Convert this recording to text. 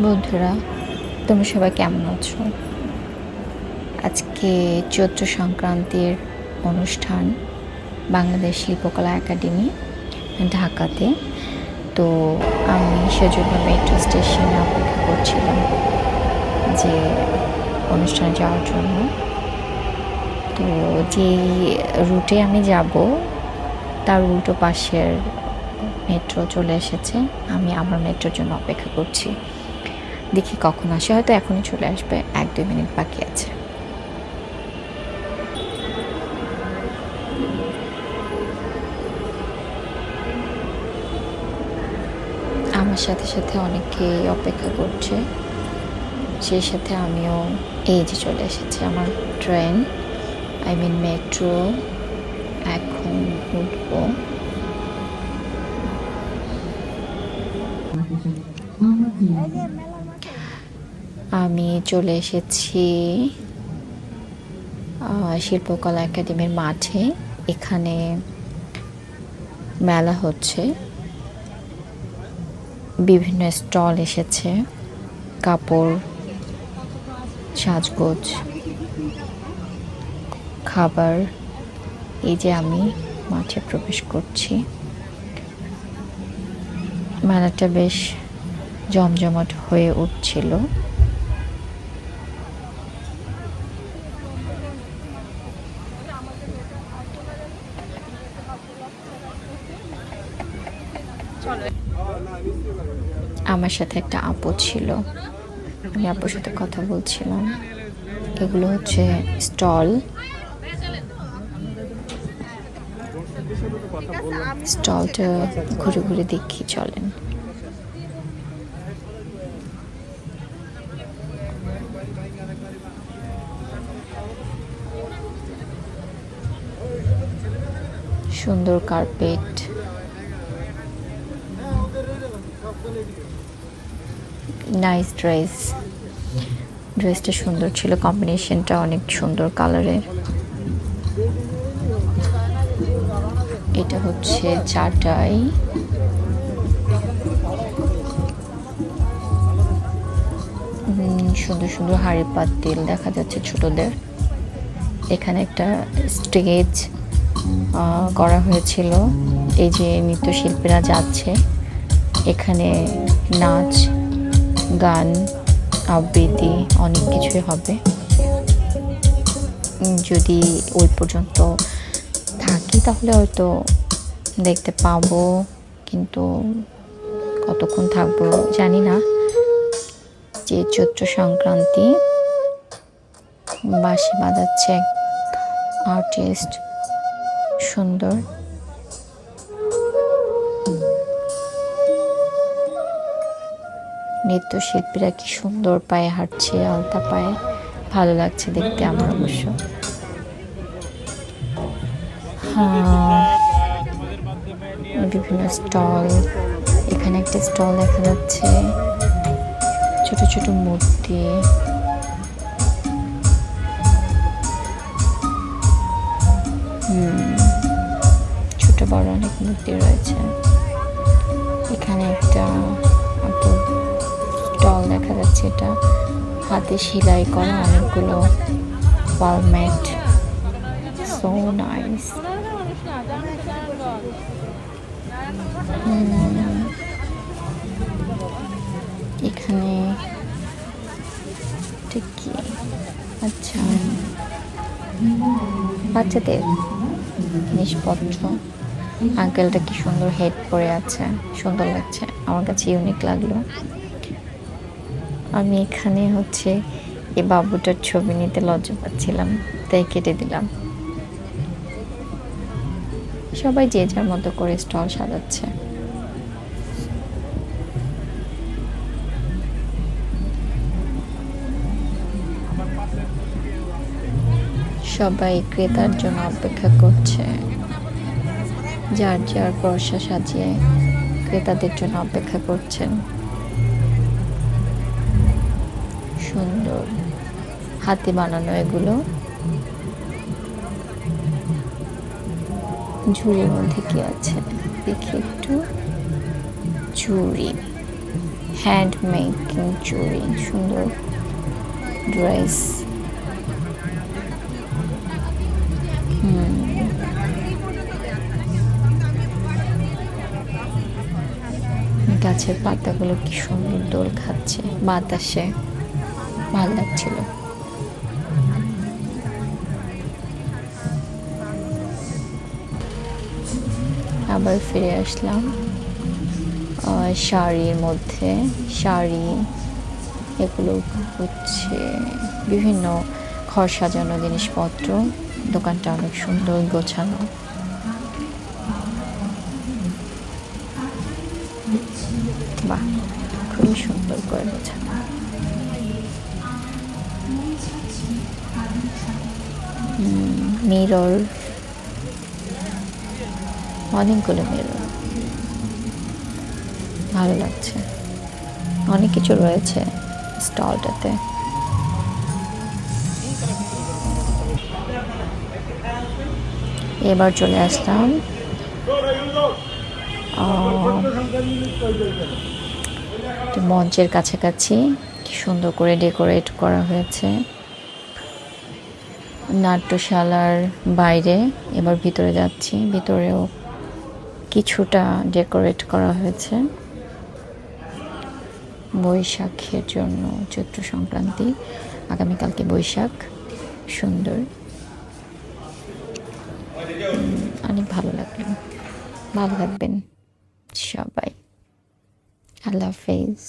বন্ধুরা, তোমরা সবাই কেমন আছো? আজকে চৈত্র সংক্রান্তির অনুষ্ঠান বাংলাদেশ শিল্পকলা একাডেমি ঢাকাতে। তো আমি সেজন্য মেট্রো স্টেশনে অপেক্ষা করছিলাম যে অনুষ্ঠানে যাওয়ার জন্য। তো যেই রুটে আমি যাব তার উল্টো পাশের মেট্রো চলে এসেছে। আমি আমার মেট্রোর জন্য অপেক্ষা করছি, দেখি কখন আসে। হয়তো এখনই চলে আসবে, 1-2 মিনিট বাকি আছে। আমার সাথে সাথে অনেকেই অপেক্ষা করছে, সেই সাথে আমিও। এই যে চলে এসেছে আমার ট্রেন, মেট্রো। এখন উঠবো। আমি চলে এসেছি শিল্পকলা একাডেমির মাঠে। এখানে মেলা হচ্ছে, বিভিন্ন স্টল এসেছে, কাপড়, সাজগোজ, খাবার। এই যে আমি মাঠে প্রবেশ করছি। মেলাটা বেশ জমজমাট হয়ে উঠছিল। আমার সাথে একটা আপু ছিল, আমি আপুর সাথে কথা বলছিলাম। এগুলো হচ্ছে স্টল। স্টলটা ঘুরে ঘুরে দেখি, চলেন। সুন্দর কার্পেট, নাইস ড্রেসটা সুন্দর ছিল, কম্বিনেশনটা অনেক সুন্দর কালারের। এটা হচ্ছে চাটাই। সুন্দর সুন্দর হাঁড়ি পাতিল দেখা যাচ্ছে ছোটদের। এখানে একটা স্টেজ করা হয়েছিল, এই যে নৃত্যশিল্পীরা যাচ্ছে। এখানে নাচ, গান, আবৃত্তি অনেক কিছুই হবে। যদি ওই পর্যন্ত থাকি তাহলে হয়তো দেখতে পাবো, কিন্তু কতক্ষণ থাকবো জানি না। যে চৈত্র সংক্রান্তি, বাঁশি বাজাচ্ছে এক আর্টিস্ট, সুন্দর। নৃত্যশিল্পীরা কি সুন্দর পায়ে হাঁটছে, আলতা পায়ে, ভালো লাগছে দেখতে আমার অবশ্য। বিভিন্ন স্টল, এখানে একটা স্টল দেখা যাচ্ছে, ছোট ছোট মূর্তি। ছোট বড় অনেক মূর্তি রয়েছে। এখানে একটা স্টল দেখা যাচ্ছে, এটা হাতে সেলাই করা অনেকগুলো ওয়ালমেট, সো নাইস। এখানে ঠিক কি, আচ্ছা, বাচ্চাদের জিনিসপত্র। আঙ্কেলটা কি সুন্দর হেড পরে আছে, সুন্দর লাগছে, আমার কাছে ইউনিক লাগলো। আমি এখানে হচ্ছে এই বাবুটার ছবি নিতে লজ্জা পাচ্ছিলাম, তাই কেটে দিলাম। সবাই যে যার মতো করে স্টল সাজাচ্ছে। সবাই ক্রেতার জন্য অপেক্ষা করছে, যার যার পরশা সাজিয়ে ক্রেতাদের জন্য অপেক্ষা করছেন। সুন্দর হাতে বানানো এগুলো। ঝুড়ির মধ্যে কি আছে দেখি একটু। ঝুড়ি, হ্যান্ড মেকিং চুড়ি, সুন্দর ড্রেস। গাছের পাতাগুলো কি সুন্দর দোল খাচ্ছে বাতাসে, ভাল লাগছিল। আবার ফিরে আসলাম শাড়ির মধ্যে। শাড়ি এগুলো হচ্ছে বিভিন্ন ঘর সাজানো জিনিসপত্র। দোকানটা অনেক সুন্দর গোছানো। বাহ, খুবই সুন্দর করে গোছানো। মিরর, অনেকগুলো মিরর, ভালো লাগছে। অনেক কিছু রয়েছে স্টলটাতে। এবার চলে আসলাম মঞ্চের কাছাকাছি। কি সুন্দর করে ডেকোরেট করা হয়েছে নাট্যশালার বাইরে। এবার ভিতরে যাচ্ছি, ভিতরেও কিছুটা ডেকোরেট করা হয়েছে বৈশাখের জন্য। চৈত্র সংক্রান্তি, আগামীকালকে বৈশাখ। সুন্দর, অনেক ভালো লাগলো। ভালো থাকবেন সবাই, আল্লাহ হাফেজ।